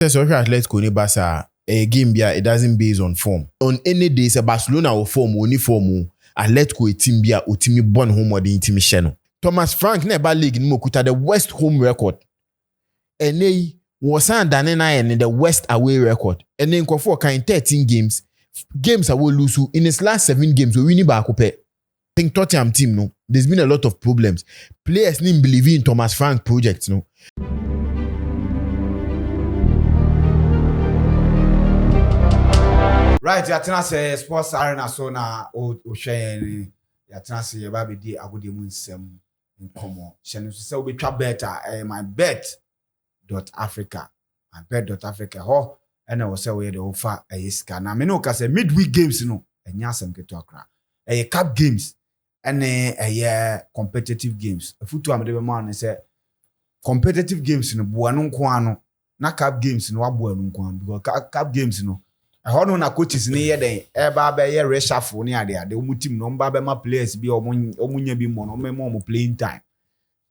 So Atletico ni Barca a game bia it doesn't base on form. On any day say Barcelona will form only form Atletico a team bia o team born home or the team sheno. Thomas Frank never league ni mokuta the West home record. Ene was done in the West away record. And then for kind 13 games I will lose in his last 7 games we win back up. Think Tottenham team no. There's been a lot of problems. Players didn't believe in Thomas Frank project no. Right, yatena say sports arena so na o hwe yatena say ye ba be di agode mu nsem nkomo hye say we twa better my bet.africa ho ena wo say we dey offer sika na me no ka say midweek games no enya asem keto akra cup games ene competitive games afutu amede be ma no say competitive games no boa no nko ano na cup games no aboa no nko ano because cup games no hono na coaches ni yeden eba ba ye reshuffle ni ade omu team no mba be ma players bi omunya bi mo no mo playing time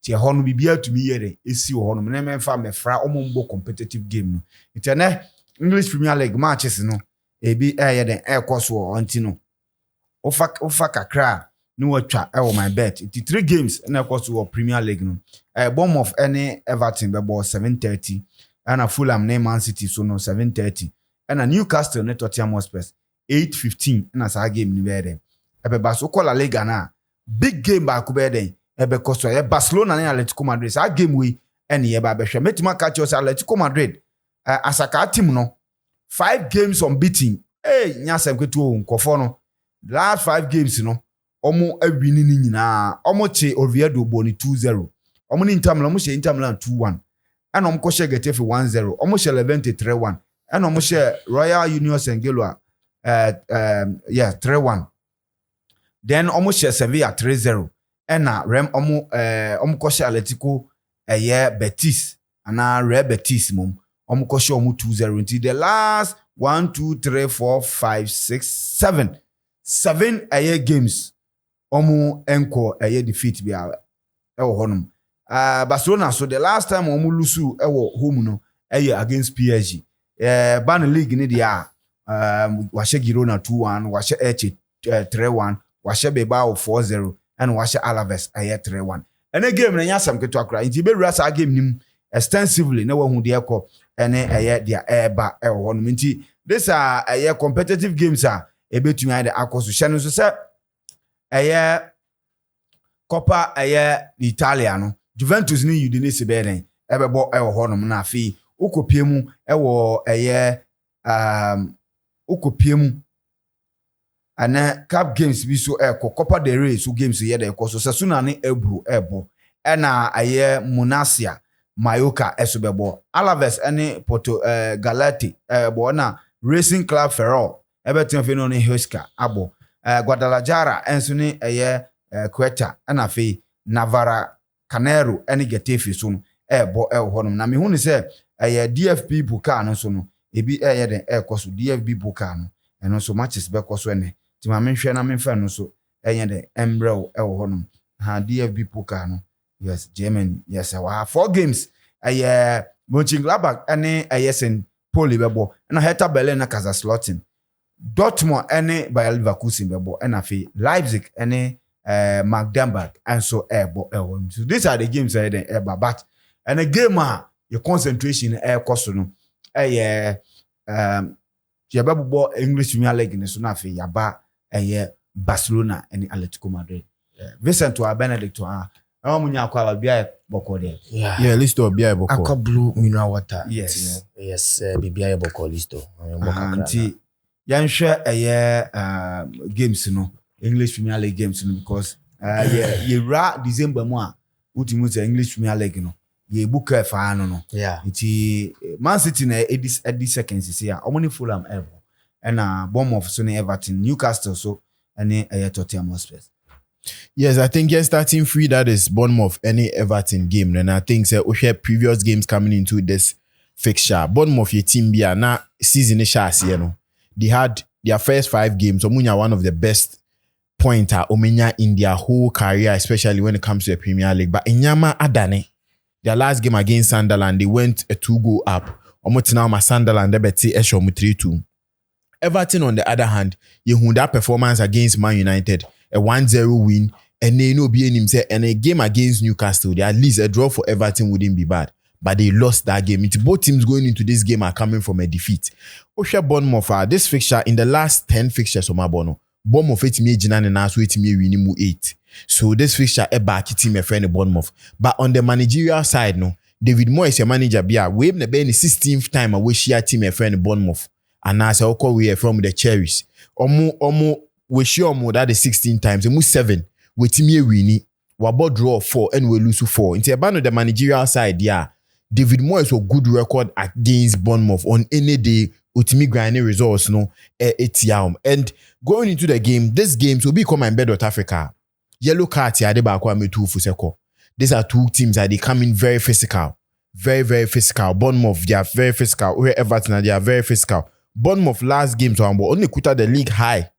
ti hono bibia tumi yeden esi hono me memfa mefra omumbo competitive game no itene English Premier League matches no ebi yeden ekoso anti no ofa kakra ni watwa e wo my bet it 3 games na ekoso Premier League no Bournemouth any Everton be ball 7:30 and Fulham na Man City so no 7:30 and a Newcastle ne Tottenham Hotspur 8:15 na sa game ni be den ebe ba so call La Liga na big game ba ku be den ebe koso e Barcelona na Atletico Madrid sa game we ene ye ba be hwe metima catch us Atletico Madrid asaka team no 5 games unbeaten nyasem kwetu nkofo no last 5 games no omo awini ni nyina omo che Oviedo boni 2-0 omo ni Inter Milan 2-1 and omo ko Getafe 1-0 omo she Levante 3-1 and omo share Royal Union Saint-Gilloise 3-1 then omo share Sevilla 3-0 and rem omo ko share Atletico Betis and Real Betis mum omo ko share omo 2-0 until the last 1 2 3 4 5 6 7 games omo enko defeat bia ewo honum Barcelona so the last time omo lose ewo home no against PSG ban league ni dia washe Girona 2-1 washe Elche 3-1 washe Bilbao 4-0 and washe Alaves 3-1 and game na nyasam keto akra nti be wura sa game nim extensively na wahu de ekọ ene dia eba ewo no nti this are competitive games ebetumi ade akoso hye no so se Coppa Italia no Juventus ni Udinese be den ebebo ewo honom na afi ukopiemu ewo ukopiemu ana cup games bi so Copa del Rey so games ye de koso sesuna ne ebru ebo na Munasia Mallorca esobebo Alaves ene Porto Galati ebo na Racing Club Ferrol ebetin fe no ne Huesca abo Guadalajara enso ne Quetta na fe Navarra Canero ene Getafe so no ebo honom na me hu ne se DFB Pokal no so no ebi den koso DFB Pokal no eno so matches be koso ene ti ma menhwe na menfa no so den embrel honom ha DFB Pokal no yes Germany yes wa 4 games Mönchengladbach ene St. Pauli bebo na Hertha Berlin na Kaiserslautern Dortmund ene Bayer Leverkusen bebo na fe Leipzig ene Magdeburg and so so these are the games den but and a game your concentration koso no yababo English Premier League ne so na fe yaba Barcelona and Atletico Madrid Vincent or Benedict munya kwa bia boko de yeah listo bia boko aqua blue mineral water yes bia boko listo anti yanhwe games no English Premier League games no because December mu ultimo English Premier League no ye book fa no iti Man City na 80 seconds here omoni Fulham ebo na Bournemouth so na Everton Newcastle so and Tottenham Hotspur. Yes, I think starting free that is Bournemouth any Everton game and I think we have previous games coming into this fixture. Bournemouth your team bia na season is you know. They had their first 5 games omunya one of the best pointer omenya in their whole career especially when it comes to the Premier League but inyama adane their last game against Sunderland they went a 2-goal up Omotina ma Sunderland debeti esho mu 3-2. Everton on the other hand, you that performance against Man United, a 1-0 win, and they know being himself, and a game against Newcastle, they at least a draw for Everton wouldn't be bad. But they lost that game. It's both teams going into this game are coming from a defeat. Osha Bournemouth, this fixture in the last 10 fixtures of Mabono, Bournemouth etimi ejina ne naso etimi win 8. So this fixture e back team a friend Bournemouth. But on the managerial side, no, David Moyes your manager bia we na be the 16th time away share team a friend Bournemouth. And as I call we from the Cherries. Omo we share omo that the 16 times, we 7 we team win. We about draw 4 and we lose 4. Into about the managerial side, yeah. David Moyes a good record against Bournemouth on any day. Utimi grinding results, no, and going into the game, this game will become my bed of Africa. Yellow card, yeah, they back me 2 for second. These are two teams that they come in very physical, very, very physical. Bournemouth, they are very physical. Where Everton, they are very physical. Bournemouth last game, so I'm only quoted the league high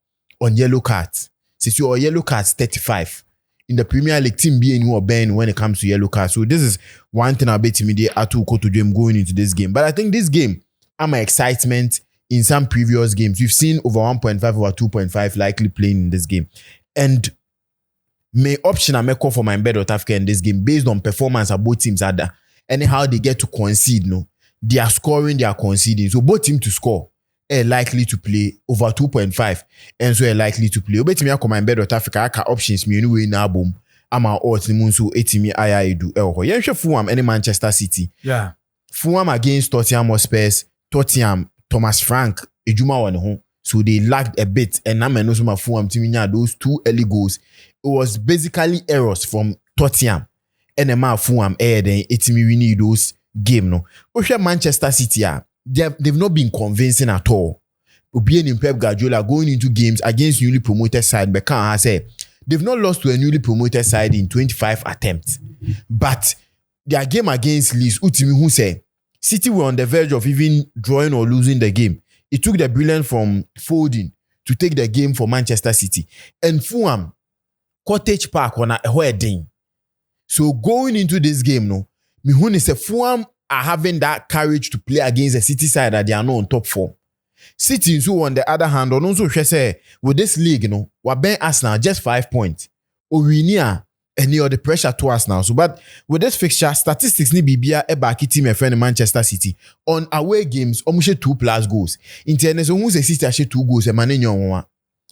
on yellow cards. Since your yellow cards 35. In the Premier League, team being who are banned when it comes to yellow cards. So this is one thing I bet me they are to go to them going into this game. But I think this game, and my excitement in some previous games, we've seen over 1.5, over 2.5 likely playing in this game. And my option I make for my bet of Africa in this game based on performance of both teams are that anyhow they get to concede, no, they are scoring, they are conceding. So both teams to score are likely to play over 2.5 and so are likely to play. Obeti me my bet of Africa aka options me anyway na boom. Ama odds ni mun so etimi aya edu elho. Yenhwe Fulham any Manchester City. Yeah. Fulham against Tottenham Hotspur. Tottenham Thomas Frank ejuma won ho. So they lacked a bit and now know some Fulham team those 2 early goals. It was basically errors from Tottenham. And the Fulham then etimi we need those game no. Osha Manchester City they've not been convincing at all. Being in Pep Guardiola going into games against newly promoted side, but can't say they've not lost to a newly promoted side in 25 attempts. But their game against Leeds, Utimi who say City were on the verge of even drawing or losing the game. It took the brilliance from Foden to take the game for Manchester City. And Fulham, Cottage Park on a wedding. So going into this game, no, me who say Fulham are having that courage to play against the City side that they are not on top form. City, so on the other hand, on also say with this league, you know, we're being Arsenal just 5 points. Or we near any of the pressure to us now. So, but with this fixture, statistics ni bibia e back team a friend Manchester City on away games, almost 2+ goals. In tennis, who say City actually 2 goals, a man in your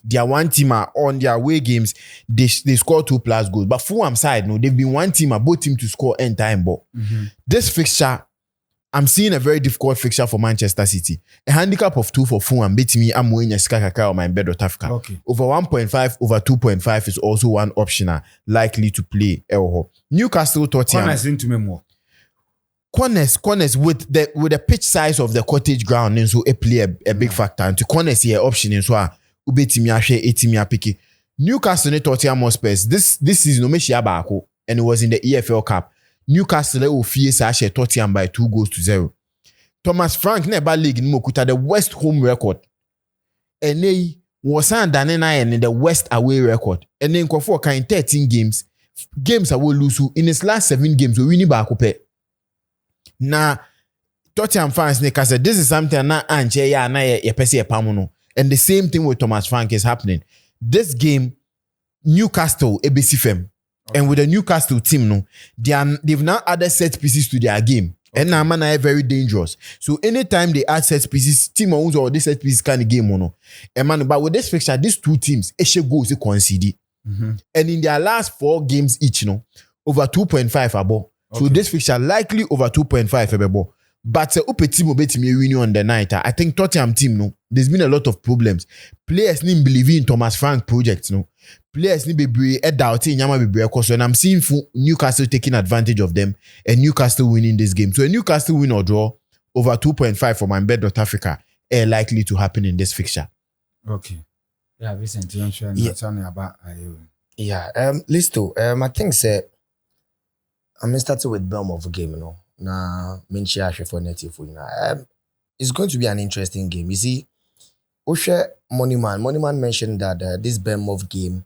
their one team on their away games, they score 2+ goals. But Fulham side, no, they've been one team, both team to score end time. But this fixture, I'm seeing a very difficult fixture for Manchester City. A handicap of 2 for Fulham beat me. I'm winning a skakaka on my bed of Africa. Okay. Over 1.5, over 2.5 is also one option likely to play. Newcastle, Tottenham. Corners into me more. Corners with the pitch size of the cottage ground, and so it play a big factor. And to corners here option in so ubetimi ahwe etimi apiki. Newcastle and Tottenham Hotspur. This season no me share baako, and it was in the EFL Cup. Newcastle will face Tottenham by 2-0. Thomas Frank never league in Mokuta the West home record. And they was done in the West away record. And then for 13 games I will lose in his last 7 games we win back up. Now Tottenham fans said this is something na anche ya na ye pese pamuno. And the same thing with Thomas Frank is happening. This game Newcastle ebesifem. And with the Newcastle team, no, they've now added set pieces to their game. Okay. And now man are very dangerous. So anytime they add set pieces, team owns or this set pieces kind of game, no. And man, but with this fixture, these two teams, Eshe goes to concede. And in their last 4 games each, no, over 2.5 above. Okay. So this fixture likely over 2.5 above. But upe team obetimi winning on the night. I think Tottenham team, no, there's been a lot of problems. Players need believe in Thomas Frank project, no. Players need be doubting Nyama be and I'm seeing Newcastle taking advantage of them and Newcastle winning this game. So a Newcastle win or draw over 2.5 for my bet North Africa are likely to happen in this fixture. Okay. Yeah, Vincent, you want to tell me about Yeah, Listo, I think I'm starting with Bournemouth game, you know. Now, for native, you know. It's going to be an interesting game. You see, Osha Moneyman mentioned that this Bournemouth game,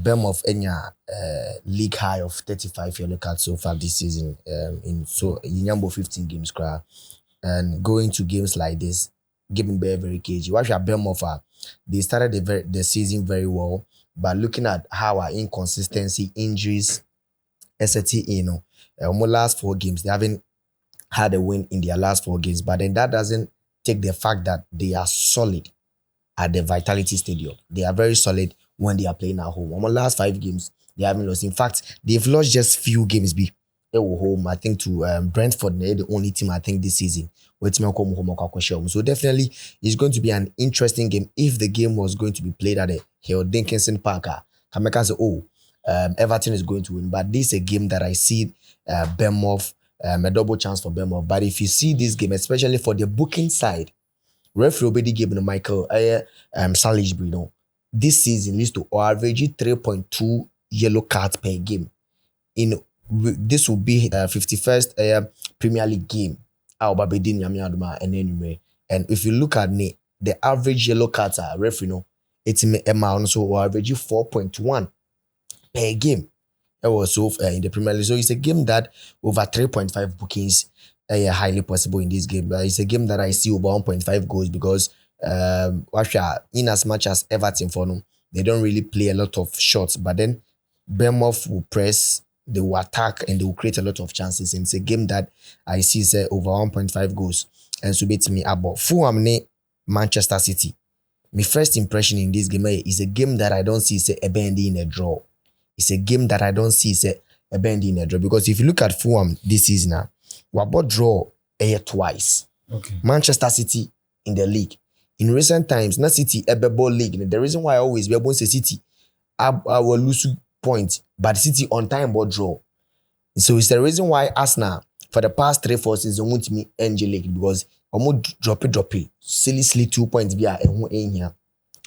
Bournemouth Enya league high of 35 yellow cards so far this season. In 15 games, and going to games like this, giving very, very cagey. Watch your Bournemouth, they started the season very well, but looking at how our inconsistency, injuries, etc., almost last 4 games, they haven't had a win in their last 4 games. But then that doesn't take the fact that they are solid at the Vitality Stadium. They are very solid when they are playing at home. Almost last 5 games, they haven't lost. In fact, they've lost just few games. Home, I think, to Brentford. They're the only team I think this season. So definitely, it's going to be an interesting game. If the game was going to be played at the Hill Dickinson Park, Kameka say, Everton is going to win. But this is a game that I see Bournemouth, a double chance for Bournemouth. But if you see this game, especially for the booking side, referee already gave Michael Salisbury, this season leads to average 3.2 yellow cards per game. This will be 51st Premier League game. And if you look at the average yellow cards are referee, it's so average 4.1 per game. Also in the Premier League. So it's a game that over 3.5 bookings are highly possible in this game. It's a game that I see over 1.5 goals because in as much as Everton for them, they don't really play a lot of shots, but then Bournemouth will press, they will attack, and they will create a lot of chances. And it's a game that I see say over 1.5 goals. And so beat me about Fulham Manchester City. My first impression in this game is a game that I don't see say a bend in a draw. It's a game that I don't see say a bend in a draw, because if you look at Fulham this season, we about draw twice. Okay. Manchester City in the league. In recent times, not City a ball league. The reason why I always be able to say City, I will lose points, but City on time but draw. So it's the reason why Arsenal for the past 3-4 seasons want me NG league, because almost drop it, silly 2 points via in here.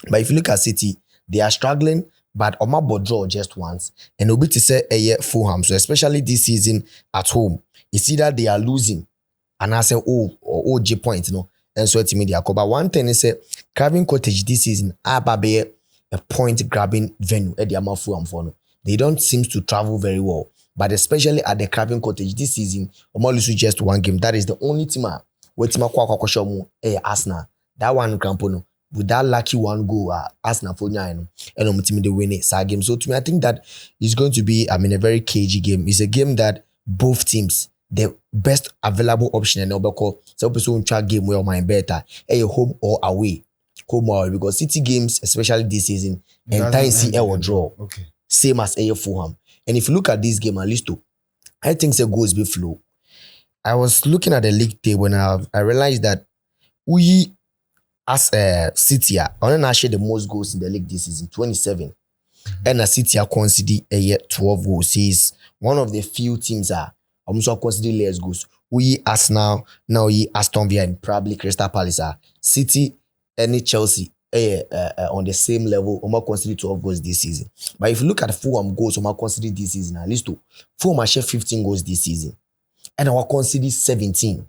But if you look at City, they are struggling, but Omabo draw just once. And it'll be to say a year Fulham. So especially this season at home, it's either they are losing and I say OG points, and so it's media. But one thing is Craven Cottage this season a point grabbing venue at the amount Fulham for. They don't seem to travel very well. But especially at the Craven Cottage this season, lose just 1 game. That is the only team where team Arsenal. That one Crampono. With that lucky 1 goal, Arsenal for and they win it. Game. So to me, I think that it's going to be, a very cagey game. It's a game that both teams, the best available option, and call so person track game where my better, home or away, because City games, especially this season, and time see or draw. Okay. Same as Fulham. And if you look at this game, at least I think the goals be flow. I was looking at the league table and I realized that we as City are actually the most goals in the league this season, 27. Mm-hmm. And a City are considered 12 goals. He's one of the few teams are also considered less goals. We Arsenal, now Aston Villa and probably Crystal Palace are City and Chelsea on the same level. Almost considered 12 goals this season. But if you look at Fulham goals, almost considered this season, at least Fulham share 15 goals this season, and I considered 17.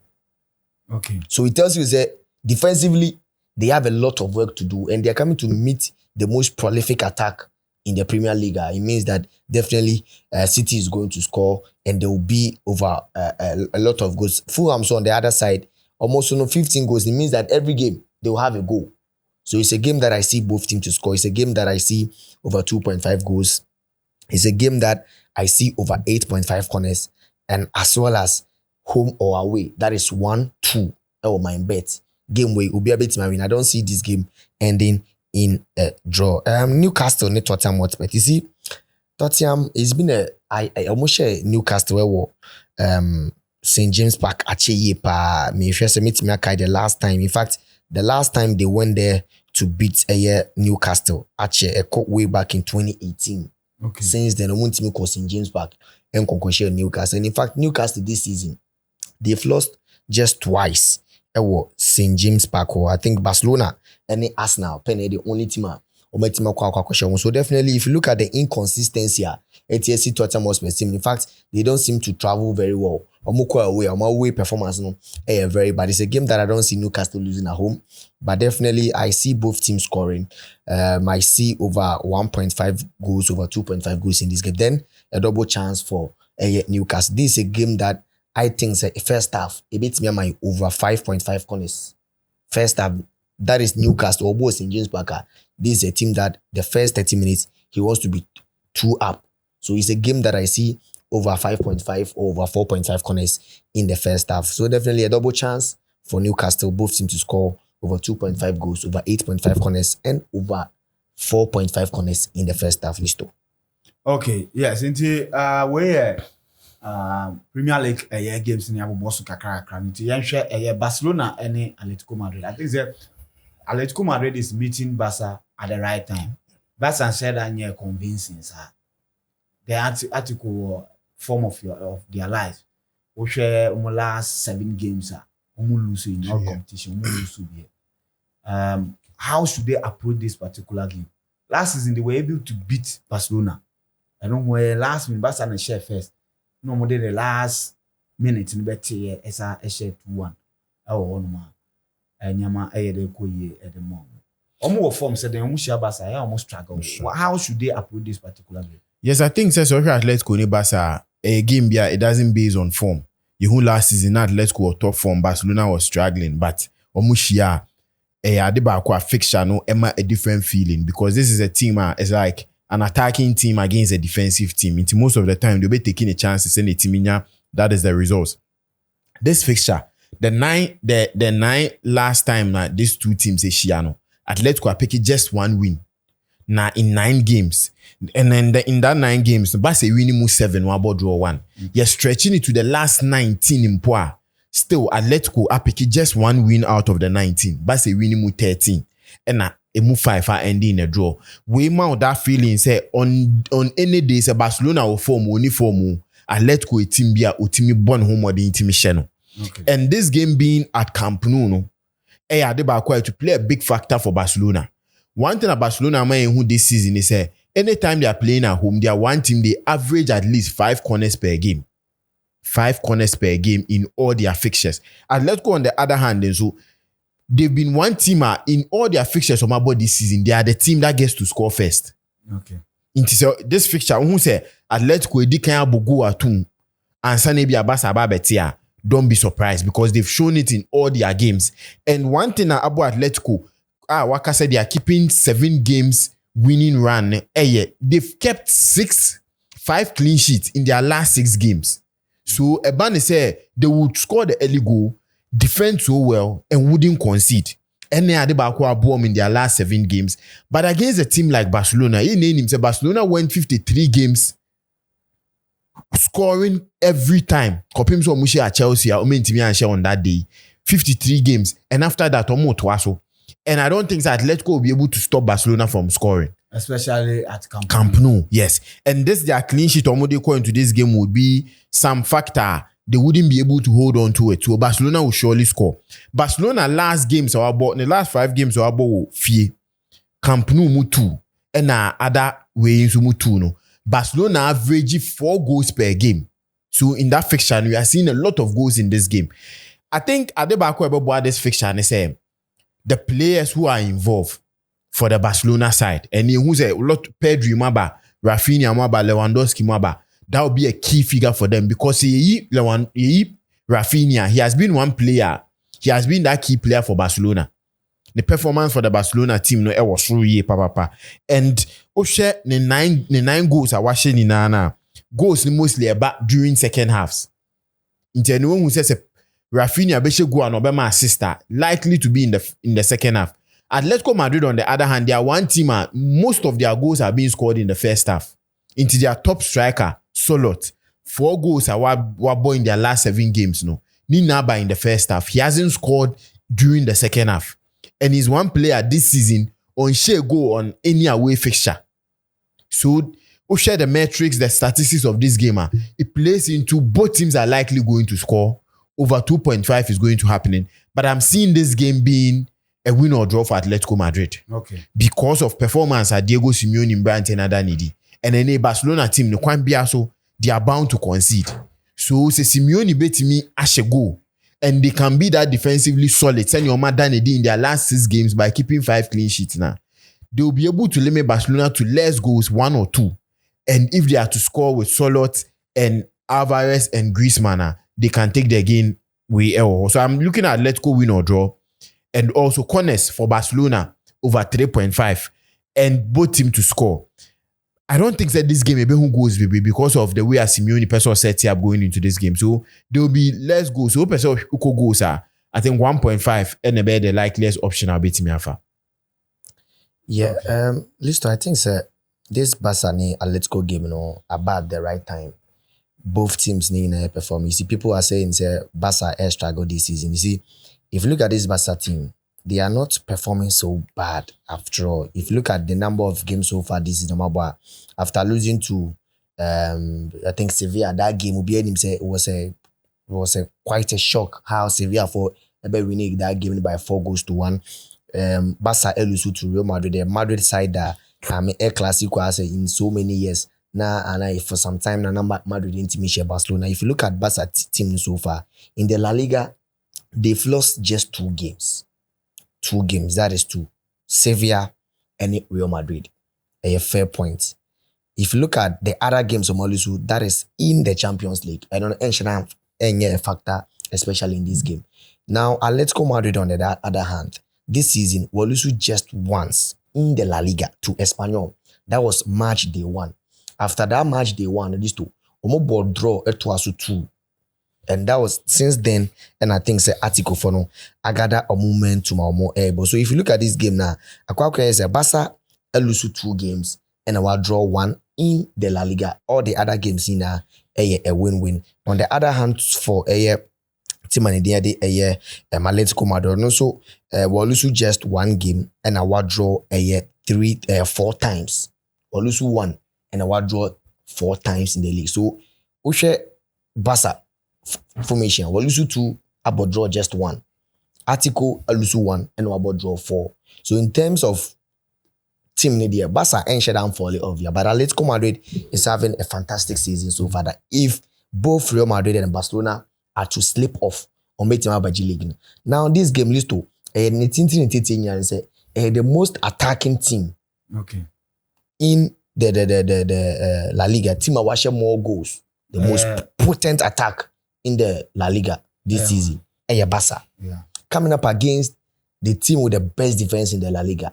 Okay. So it tells you that defensively they have a lot of work to do, and they are coming to meet the most prolific attack in the Premier League. It means that definitely City is going to score, and there will be over a lot of goals. Fulham's on the other side, almost 15 goals. It means that every game they will have a goal. So it's a game that I see both teams to score. It's a game that I see over 2.5 goals. It's a game that I see over 8.5 corners, and as well as home or away. That is 1-2 my bet. Game way will be a bit my win. I don't see this game ending in a draw. Newcastle need Tottenham Hotspur. You see, Tottenham, it's been I almost share Newcastle St. James Park me first meet me the last time. In fact, the last time they went there to beat Newcastle way back in 2018. Okay. Since then, I want to call St. James Park and share Newcastle. And in fact, Newcastle this season, they've lost just twice. St. James Park, or I think Barcelona and Arsenal, the only team. So definitely, if you look at the inconsistency, ATSC Tottenham Hotspur team, in fact, they don't seem to travel very well. Away performance, very bad. It's a game that I don't see Newcastle losing at home, but definitely I see both teams scoring. I see over 1.5 goals, over 2.5 goals in this game. Then a double chance for Newcastle. This is a game that I think say first half it beats me my over 5.5 corners. First half, that is Newcastle or both in James Parker. This is a team that the first 30 minutes he wants to be 2 up. So it's a game that I see over 5.5 or over 4.5 corners in the first half. So definitely a double chance for Newcastle, both teams to score over 2.5 goals, over 8.5 corners, and over 4.5 corners in the first half. Listo. Okay, yes, into where Premier League games in Abu Bosu kakra into Barcelona and Atletico Madrid. I think that Atletico Madrid is meeting Barca at the right time. Barca said that you're convincing, sir. The article form of their life. We share last 7 games, sir. Lose in all competition. Lose how should they approach this particular game? Last season they were able to beat Barcelona. I don't know last minute Barcelona share first. No more the last minute in better as a share 2-1. Oh one man. And Yama de Koye at the moment. Almost form said they almost share Barca. I almost struggle. How should they approach this particular game? Yes, I think so. Atletico ni Barca a game here. It doesn't base on form. You who last season Atletico was top form. Barcelona was struggling, but almost here. A fixture no a different feeling because this is a team it's like an attacking team against a defensive team. Into most of the time they'll be taking a chance to send a team in here. That is the results. This fixture, the nine last time that these two teams Shiano, Atletico are picking just 1 win. Now in 9 games. And then in that 9 games, Barca winning 7, one about draw 1. You're stretching it to the last 19 in Poa. Still, Atletico are picking just 1 win out of the 19. Barca winning 13. And now a move 5 are ending in a draw. We mount that feeling say on any day say Barcelona will form only form Atletico a team bia o team born home or the team channel. And this game being at Camp Nou, no, to play a big factor for Barcelona. One thing about Barcelona who this season is say anytime they are playing at home, they are one team they average at least 5 corners per game. 5 corners per game in all their fixtures. Atletico on the other hand, and so they've been one team in all their fixtures from about this season. They are the team that gets to score first. Okay. Into this fixture, who say Atletico edi kan abogo atum and sanebi abasa ababetia. Don't be surprised because they've shown it in all their games. And one thing about Atletico, Waka said they are keeping 7 games winning run. They've kept 5 clean sheets in their last 6 games. So Ebane said they would score the early goal, defend so well, and wouldn't concede. And they had a bomb in their last 7 games. But against a team like Barcelona, he named himself Barcelona went 53 games, scoring every time. Kopim so mushi at Chelsea, on that day. 53 games. And after that, and I don't think that Atletico will be able to stop Barcelona from scoring. Especially at Camp Nou. Yes. And this their clean sheet going into this game would be some factor. They wouldn't be able to hold on to it. So Barcelona will surely score. Barcelona last games are about the last 5 games are about fee. Camp Nou mutu. And other ways mutu no. Barcelona average 4 goals per game. So in that fixture, we are seeing a lot of goals in this game. I think Adebako about this fixture and say the players who are involved for the Barcelona side. And who's a lot Pedri Maba, Rafinha Maba, Lewandowski Maba. That will be a key figure for them because Rafinha, he has been one player. He has been that key player for Barcelona. The performance for the Barcelona team it was really papa. And Oshe the 9 goals are watching in Nana. Goals mostly about during second halves. In anyone who says Rafinha Beshe go and Obama sister likely to be in the second half. Atletico Madrid, on the other hand, they are one team. Most of their goals are being scored in the first half. Into their top striker, Solot, 4 goals are were in their last 7 games. No, Ninaba in the first half. He hasn't scored during the second half, and he's one player this season on share goal on any away fixture. So, we share the metrics, the statistics of this game. It plays into both teams are likely going to score. Over 2.5 is going to happen. But I'm seeing this game being a win or draw for Atletico Madrid. Okay. Because of performance at Diego Simeone in Brian Tenada. And then a Barcelona team, no can be also, they are bound to concede. So, say Simeone bet me as a goal. And they can be that defensively solid. Send your man in their last 6 games by keeping 5 clean sheets now. They will be able to limit Barcelona to less goals, 1 or 2. And if they are to score with Solot and Alvarez and Griezmann, they can take the game way. So I'm looking at Atletico win or draw, and also corners for Barcelona over 3.5, and both team to score. I don't think that this game maybe who goes baby because of the way a Simeone person set up going into this game. So there will be less goals. So person who goes I think 1.5 and the likeliest option I'll bet me alpha. Yeah, Listo, I think this Barca and Atletico game, about the right time. Both teams need to perform. You see, people are saying Barca air struggle this season. You see, if you look at this Barca team, they are not performing so bad after all. If you look at the number of games so far this season, after losing to I think Sevilla, that game it was quite a shock how Sevilla for winning that game by 4-1. Barca lose to Real Madrid. The Madrid side that El Clasico in so many years. And for some time now Madrid didn't miss Barcelona. If you look at Barca team so far in the La Liga, they've lost just 2 games. 2 games, that is 2. Sevilla and Real Madrid. A fair point. If you look at the other games of Molusu, that is in the Champions League. I don't know any factor, especially in this game. Now, Atletico Madrid on the other hand, this season, Molusu just once in the La Liga to Espanyol. That was match day 1. After that match day 1, these two, Omo draw it was 2. And that was since then, and I think Atletico for no, I gather a moment to my more able. So if you look at this game now, Aquaque is a Barca lose 2 games and I will draw 1 in the La Liga. All the other games in a win-win. On the other hand, for a team and a Atletico Madrid also will lose just 1 game and I will draw 4 times. Will lose 1 and I will draw 4 times in the league. So we share Barca formation. We'll lose 2, about draw just 1. Atletico lose 1 and we'll about draw 4. So in terms of team Nidia, Barca ain't shut down for off here. But Atletico Madrid is having a fantastic season so far that if both Real Madrid and Barcelona are to slip off on making up by G League. Now this game list to the most attacking team in the La Liga. Team are watching more goals. The most potent attack in the La Liga this season. Barca. Coming up against the team with the best defense in the La Liga.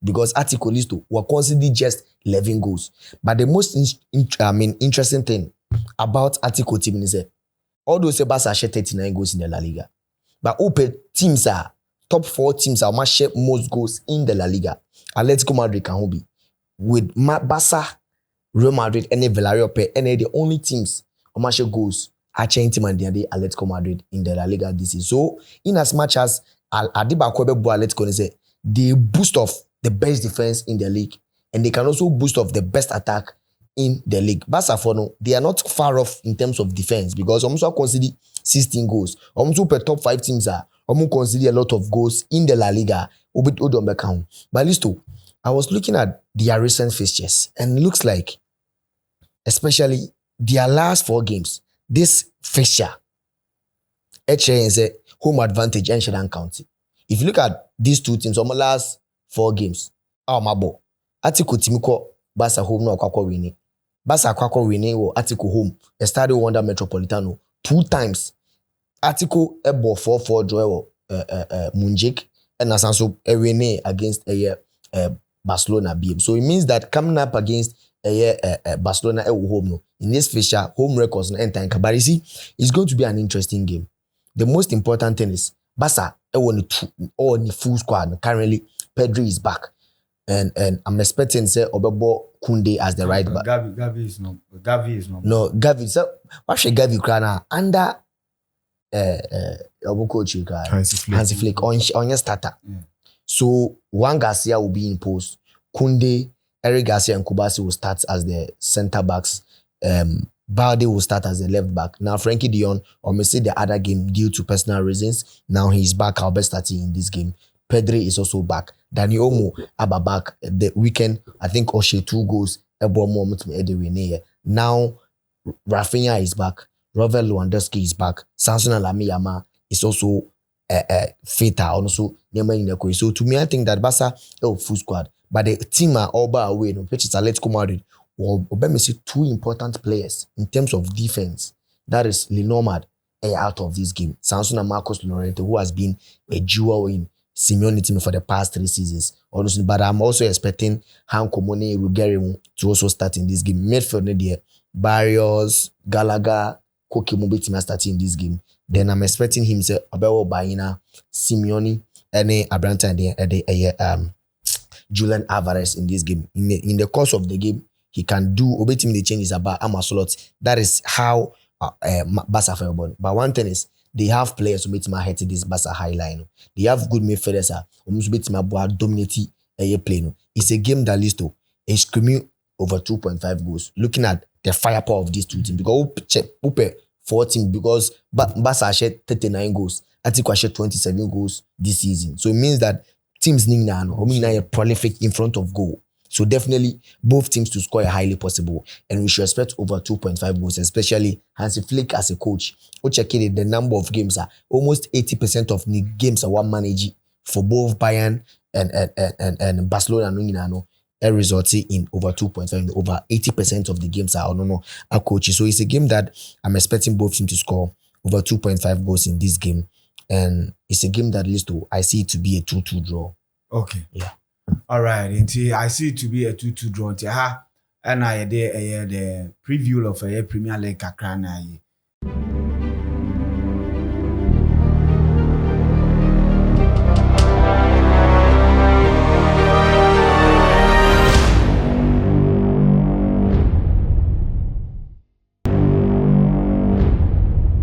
Because Atletico Listo were considered just 11 goals. But the most interesting thing about Atletico team is that although Barca share 39 goals in the La Liga, but open teams are top 4 teams are share most goals in the La Liga. Atletico Madrid can be with Barca, Real Madrid, and Villarreal and the only teams who share goals are team and the Atletico Madrid in the La Liga this season. So in as much as Adiba Kwebe Atletico say they boost off the best defense in the league, and they can also boost off the best attack in the league. Barca for no, they are not far off in terms of defense because almost consider 16 goals. Almost per top 5 teams are almost consider a lot of goals in the La Liga. But Listo, I was looking at their recent fixtures and it looks like, especially their last 4 games, this fixture, is a home advantage and Shedan County. If you look at these 2 teams, on the last 4 games, Mabo, Atletico Timiko, Barca home no Kwakwa winning. Barca Kwakwa winning or Atletico home, Estadio Wanda Metropolitano 2 times. Atletico ebo 4-4 draw Munjik and Asanso winning against Barcelona BM. So it means that coming up against Barcelona home no in this fixture, home records no enter in Kabarisi, it's going to be an interesting game. The most important thing is Barca on the full squad currently. Pedri is back, and I'm expecting say Obebo Kunde as the right back. Gavi is not. No, Gavi. So what should Gavi crana under coach Hansi Flick on your starter. So Juan Garcia will be in post. Kunde, Eric Garcia, and Kubasi will start as the center backs. Balde will start as the left back. Now Frankie de Jong or may say the other game due to personal reasons. Now he's back. I'll be starting in this game. Pedri is also back. Dani Olmo Abba back the weekend. I think Oshe 2 goals. Now Rafinha is back. Robert Lewandowski is back. Samson Alamiyama is also fitter. Also, so to me, I think that Barca full squad, but the team are all by away. No, which is Atletico Madrid. Well, see 2 important players in terms of defense. That is Lenormand out of this game. Samson and Marcos Llorente, who has been a jewel in Simeone team for the past 3 seasons. Honestly, but I'm also expecting Hanko Mone Ruggiero to also start in this game. Midfield there, Barrios, Gallagher, Koke Mobe team starting in this game. Then I'm expecting him to Abel Baina, Simeone, and Abranta and Julian Alvarez in this game. In the course of the game, he can do Obetim the changes about Amasolot. That is how Barca fell born. But one thing is, they have players who make him head to this Barca high line. They have good midfielders who make him dominate a play. It's a game that leads to a screaming over 2.5 goals. Looking at the firepower of these two teams, because we 14 because Barca shared 39 goals. Atletico shared 27 goals this season. So it means that teams need a prolific in front of goal. So definitely both teams to score highly possible, and we should expect over 2.5 goals, especially Hansi Flick as a coach. Checking the number of games are almost 80% of the games are one managing for both Bayern and Barcelona. Resulting in over 2.5, over 80% of the games are coaches. So it's a game that I'm expecting both teams to score over 2.5 goals in this game, and it's a game that leads to, I see it to be a 2-2 draw. Okay. Yeah. All right. I see it to be a 2-2 draw. And I did the preview of a Premier League kakra na